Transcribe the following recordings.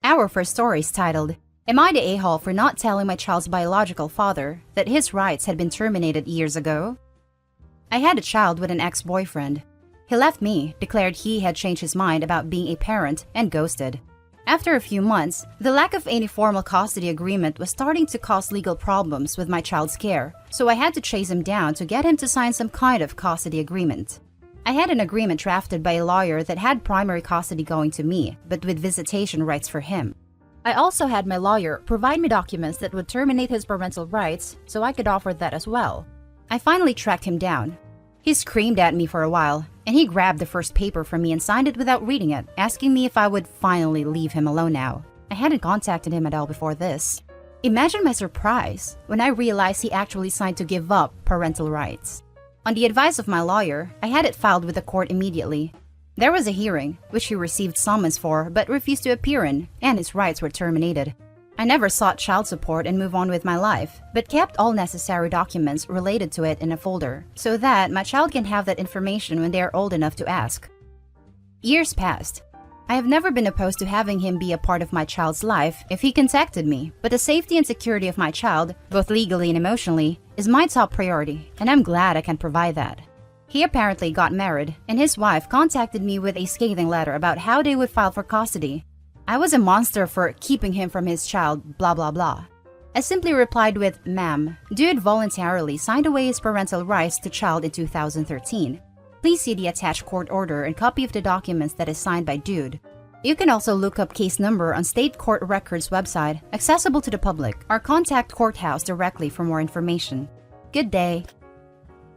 Our first story is titled, Am I the a-hole for not telling my child's biological father that his rights had been terminated years ago? I had a child with an ex-boyfriend. He left me, declared he had changed his mind about being a parent, and ghosted. After a few months, the lack of any formal custody agreement was starting to cause legal problems with my child's care, so I had to chase him down to get him to sign some kind of custody agreement. I had an agreement drafted by a lawyer that had primary custody going to me, but with visitation rights for him. I also had my lawyer provide me documents that would terminate his parental rights, so I could offer that as well. I finally tracked him down. He screamed at me for a while, and he grabbed the first paper from me and signed it without reading it, asking me if I would finally leave him alone now. I hadn't contacted him at all before this. Imagine my surprise when I realized he actually signed to give up parental rights. On the advice of my lawyer, I had it filed with the court immediately. There was a hearing, which he received summons for but refused to appear in, and his rights were terminated. I never sought child support and moved on with my life, but kept all necessary documents related to it in a folder, so that my child can have that information when they are old enough to ask. Years passed. I have never been opposed to having him be a part of my child's life if he contacted me, but the safety and security of my child, both legally and emotionally, is my top priority, and I'm glad I can provide that. He apparently got married, and his wife contacted me with a scathing letter about how they would file for custody. I was a monster for keeping him from his child, blah blah blah. I simply replied with, Ma'am, Dude voluntarily signed away his parental rights to child in 2013. Please see the attached court order and copy of the documents that is signed by Dude. You can also look up case number on State Court Records website, accessible to the public, or contact courthouse directly for more information. Good day.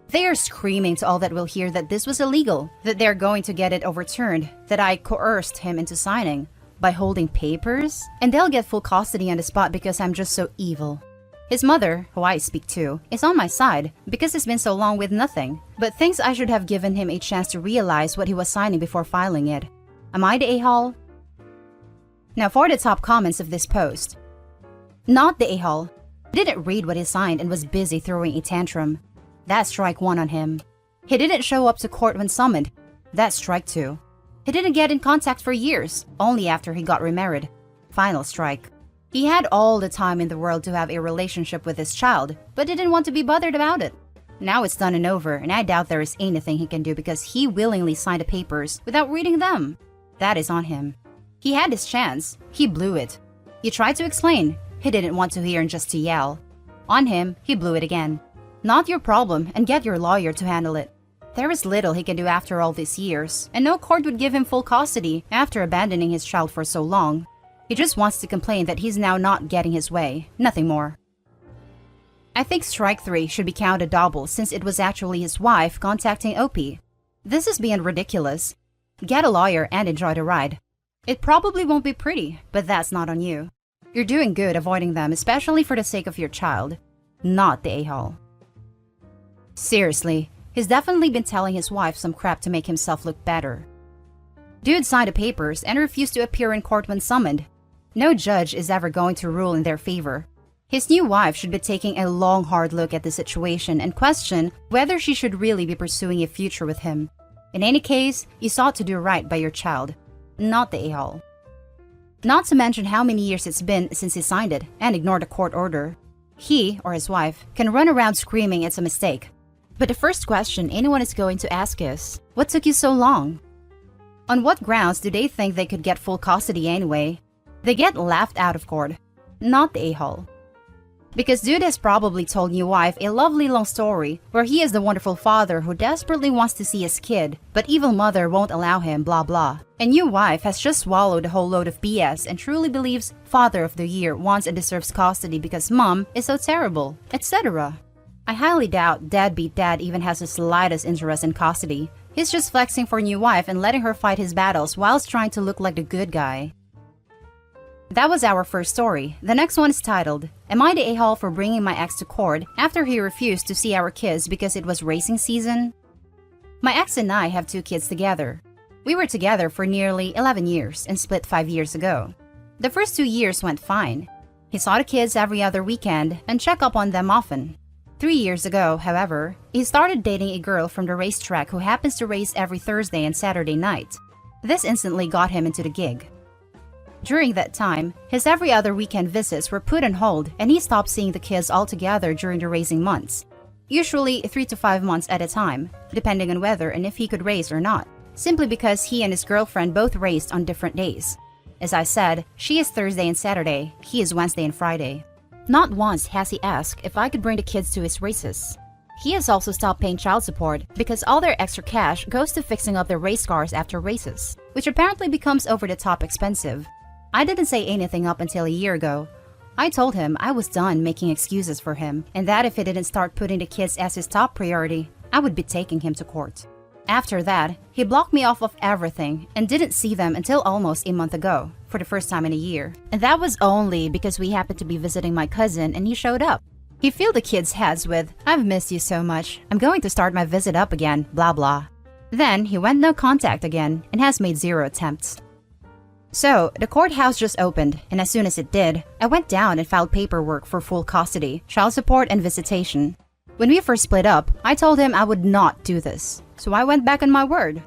They are screaming to all that will hear that this was illegal, that they are going to get it overturned, that I coerced him into signing by holding papers, and they'll get full custody on the spot because I'm just so evil. His mother, who I speak to, is on my side because it's been so long with nothing, but thinks I should have given him a chance to realize what he was signing before filing it. Am I the a-hole? Now for the top comments of this post. Not the a-hole. Didn't read what he signed and was busy throwing a tantrum. That's strike 1 on him. He didn't show up to court when summoned. That's strike 2. He didn't get in contact for years, only after he got remarried. Final strike. He had all the time in the world to have a relationship with his child, but didn't want to be bothered about it. Now it's done and over, and I doubt there is anything he can do because he willingly signed the papers without reading them. That is on him. He had his chance. He blew it. You tried to explain. He didn't want to hear and just to yell. On him, he blew it again. Not your problem, and get your lawyer to handle it. There is little he can do after all these years, and no court would give him full custody after abandoning his child for so long. He just wants to complain that he's now not getting his way, nothing more. I think strike 3 should be counted double since it was actually his wife contacting OP. This is beyond ridiculous. Get a lawyer and enjoy the ride. It probably won't be pretty, but that's not on you. You're doing good avoiding them, especially for the sake of your child. Not the a-hole. Seriously. He's definitely been telling his wife some crap to make himself look better. Dude signed the papers and refused to appear in court when summoned. No judge is ever going to rule in their favor. His new wife should be taking a long, hard look at the situation and question whether she should really be pursuing a future with him. In any case, you sought to do right by your child, not the a-hole. Not to mention how many years it's been since he signed it and ignored a court order. He, or his wife, can run around screaming it's a mistake. But the first question anyone is going to ask is, what took you so long? On what grounds do they think they could get full custody anyway? They get laughed out of court, not the a-hole. Because Dude has probably told new wife a lovely long story where he is the wonderful father who desperately wants to see his kid, but evil mother won't allow him, blah blah. And new wife has just swallowed a whole load of BS and truly believes Father of the Year wants and deserves custody because mom is so terrible, etc. I highly doubt deadbeat dad even has the slightest interest in custody. He's just flexing for new wife and letting her fight his battles whilst trying to look like the good guy. That was our first story. The next one is titled, Am I the a-hole for bringing my ex to court after he refused to see our kids because it was racing season? My ex and I have 2 kids together. We were together for nearly 11 years and split 5 years ago. The first 2 years went fine. He saw the kids every other weekend and checked up on them often. 3 years ago, however, he started dating a girl from the racetrack who happens to race every Thursday and Saturday night. This instantly got him into the gig. During that time, his every other weekend visits were put on hold and he stopped seeing the kids altogether during the raising months. Usually 3 to 5 months at a time, depending on whether and if he could raise or not, simply because he and his girlfriend both raised on different days. As I said, she is Thursday and Saturday, he is Wednesday and Friday. Not once has he asked if I could bring the kids to his races. He has also stopped paying child support because all their extra cash goes to fixing up their race cars after races, which apparently becomes over the top expensive. I didn't say anything up until a year ago. I told him I was done making excuses for him and that if he didn't start putting the kids as his top priority, I would be taking him to court. After that, he blocked me off of everything and didn't see them until almost a month ago, for the first time in a year. And that was only because we happened to be visiting my cousin and he showed up. He filled the kids' heads with, "I've missed you so much. I'm going to start my visit up again, blah blah." Then he went no contact again and has made 0 attempts. So, the courthouse just opened, and as soon as it did, I went down and filed paperwork for full custody, child support, and visitation. When we first split up, I told him I would not do this, so I went back on my word.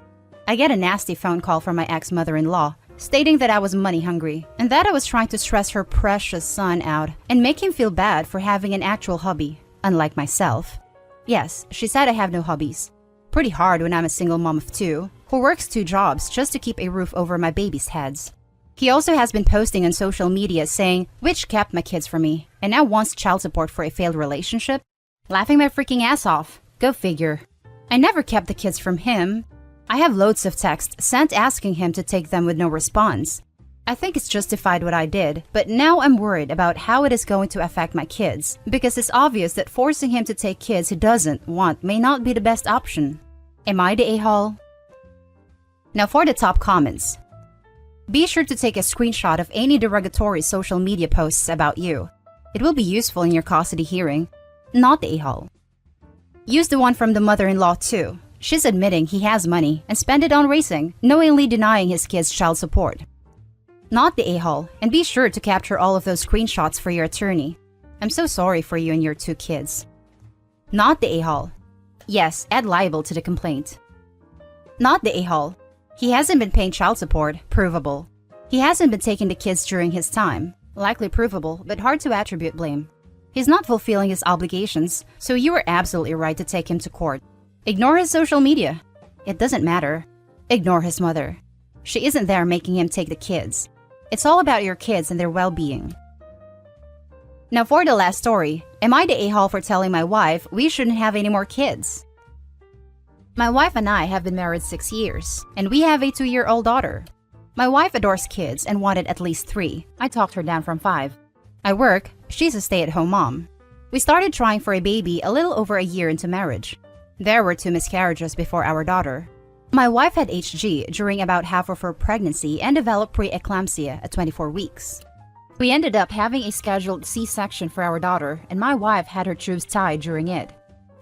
I get a nasty phone call from my ex-mother-in-law, stating that I was money hungry, and that I was trying to stress her precious son out and make him feel bad for having an actual hobby, unlike myself. Yes, she said I have no hobbies. Pretty hard when I'm a single mom of 2, who works 2 jobs just to keep a roof over my babies' heads. He also has been posting on social media saying which kept my kids from me and now wants child support for a failed relationship. Laughing my freaking ass off. Go figure. I never kept the kids from him. I have loads of texts sent asking him to take them with no response. I think it's justified what I did, but now I'm worried about how it is going to affect my kids because it's obvious that forcing him to take kids he doesn't want may not be the best option. Am I the a-hole? Now for the top comments. Be sure to take a screenshot of any derogatory social media posts about you. It will be useful in your custody hearing. Not the a-hole. Use the one from the mother-in-law too. She's admitting he has money and spend it on racing, knowingly denying his kids child support. Not the a-hole, and be sure to capture all of those screenshots for your attorney. I'm so sorry for you and your 2 kids. Not the a-hole. Yes, add liable to the complaint. Not the a-hole. He hasn't been paying child support, provable. He hasn't been taking the kids during his time, likely provable, but hard to attribute blame. He's not fulfilling his obligations, so you are absolutely right to take him to court. Ignore his social media. It doesn't matter. Ignore his mother. She isn't there making him take the kids. It's all about your kids and their well-being. Now for the last story, am I the a-hole for telling my wife we shouldn't have any more kids? My wife and I have been married 6 years, and we have a 2-year-old daughter. My wife adores kids and wanted at least 3. I talked her down from 5. I work, she's a stay-at-home mom. We started trying for a baby a little over a year into marriage. There were 2 miscarriages before our daughter. My wife had HG during about half of her pregnancy and developed preeclampsia at 24 weeks. We ended up having a scheduled C-section for our daughter, and my wife had her tubes tied during it.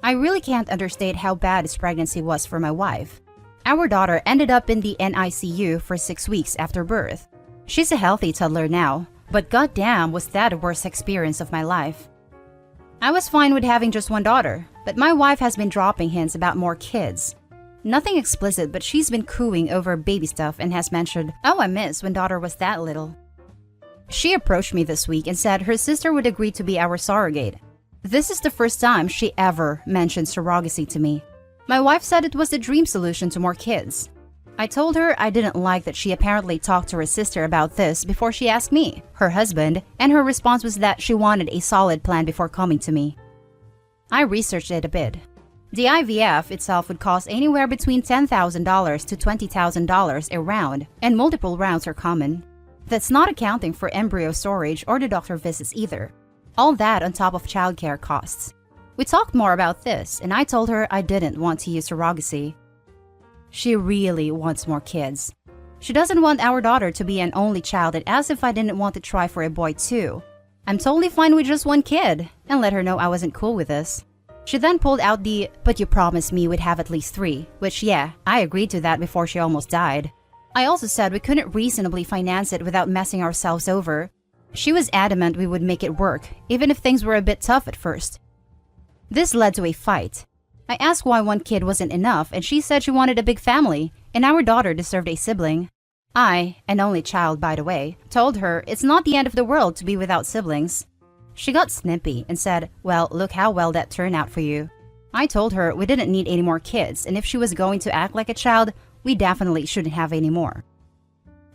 I really can't understate how bad this pregnancy was for my wife. Our daughter ended up in the NICU for 6 weeks after birth. She's a healthy toddler now, but goddamn was that a worst experience of my life. I was fine with having just 1 daughter, but my wife has been dropping hints about more kids. Nothing explicit, but she's been cooing over baby stuff and has mentioned, "Oh, I miss when daughter was that little." She approached me this week and said her sister would agree to be our surrogate. This is the first time she ever mentioned surrogacy to me. My wife said it was the dream solution to more kids. I told her I didn't like that she apparently talked to her sister about this before she asked me, her husband, and her response was that she wanted a solid plan before coming to me. I researched it a bit. The IVF itself would cost anywhere between $10,000 to $20,000 a round, and multiple rounds are common. That's not accounting for embryo storage or the doctor visits either. All that on top of childcare costs. We talked more about this, and I told her I didn't want to use surrogacy. She really wants more kids. She doesn't want our daughter to be an only child and asked if I didn't want to try for a boy too. I'm totally fine with just 1 kid, and let her know I wasn't cool with this. She then pulled out the, "But you promised me we'd have at least 3, which yeah, I agreed to that before she almost died. I also said we couldn't reasonably finance it without messing ourselves over. She was adamant we would make it work, even if things were a bit tough at first. This led to a fight. I asked why 1 kid wasn't enough, and she said she wanted a big family, and our daughter deserved a sibling. I, an only child by the way, told her it's not the end of the world to be without siblings. She got snippy and said, well, look how well that turned out for you. I told her we didn't need any more kids, and if she was going to act like a child, we definitely shouldn't have any more.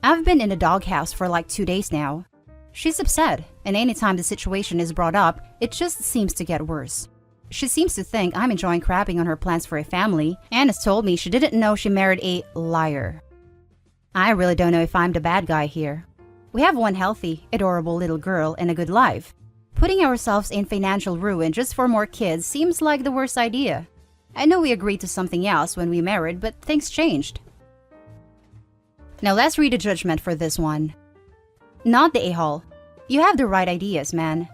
I've been in the doghouse for like 2 days now. She's upset, and anytime the situation is brought up, it just seems to get worse. She seems to think I'm enjoying crapping on her plans for a family, and has told me she didn't know she married a liar. I really don't know if I'm the bad guy here. We have one healthy, adorable little girl and a good life. Putting ourselves in financial ruin just for more kids seems like the worst idea. I know we agreed to something else when we married, but things changed. Now let's read the judgment for this one. Not the a-hole. You have the right ideas, man.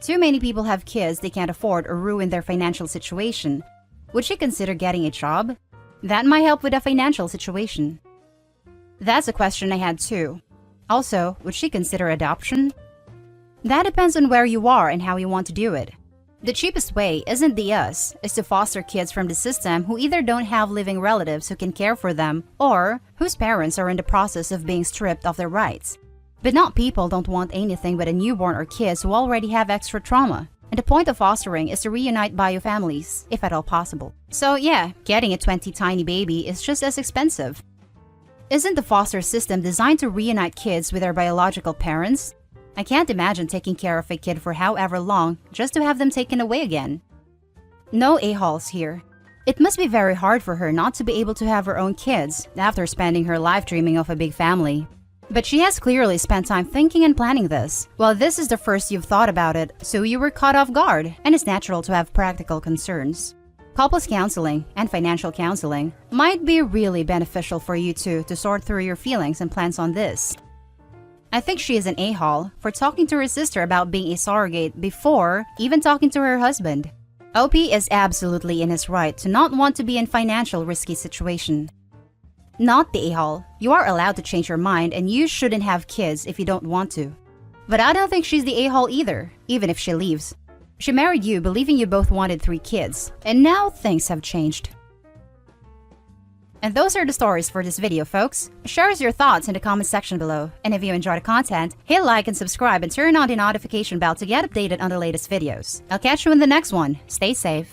Too many people have kids they can't afford or ruin their financial situation. Would she consider getting a job? That might help with a financial situation. That's a question I had too. Also, would she consider adoption? That depends on where you are and how you want to do it. The cheapest way isn't the us, is to foster kids from the system who either don't have living relatives who can care for them or whose parents are in the process of being stripped of their rights. But not people don't want anything but a newborn or kids who already have extra trauma. And the point of fostering is to reunite bio families, if at all possible. So yeah, getting a 20 tiny baby is just as expensive. Isn't the foster system designed to reunite kids with their biological parents? I can't imagine taking care of a kid for however long just to have them taken away again. No a-holes here. It must be very hard for her not to be able to have her own kids after spending her life dreaming of a big family. But she has clearly spent time thinking and planning this. Well, this is the first you've thought about it, so you were caught off guard, and it's natural to have practical concerns. Couples counseling and financial counseling might be really beneficial for you two to sort through your feelings and plans on this. I think she is an a-hole for talking to her sister about being a surrogate before even talking to her husband. OP is absolutely in his right to not want to be in financial risky situation. Not the a-hole. You are allowed to change your mind and you shouldn't have kids if you don't want to. But I don't think she's the a-hole either, even if she leaves. She married you believing you both wanted 3 kids, and now things have changed. And those are the stories for this video, folks. Share us your thoughts in the comment section below. And if you enjoy the content, hit like and subscribe and turn on the notification bell to get updated on the latest videos. I'll catch you in the next one. Stay safe.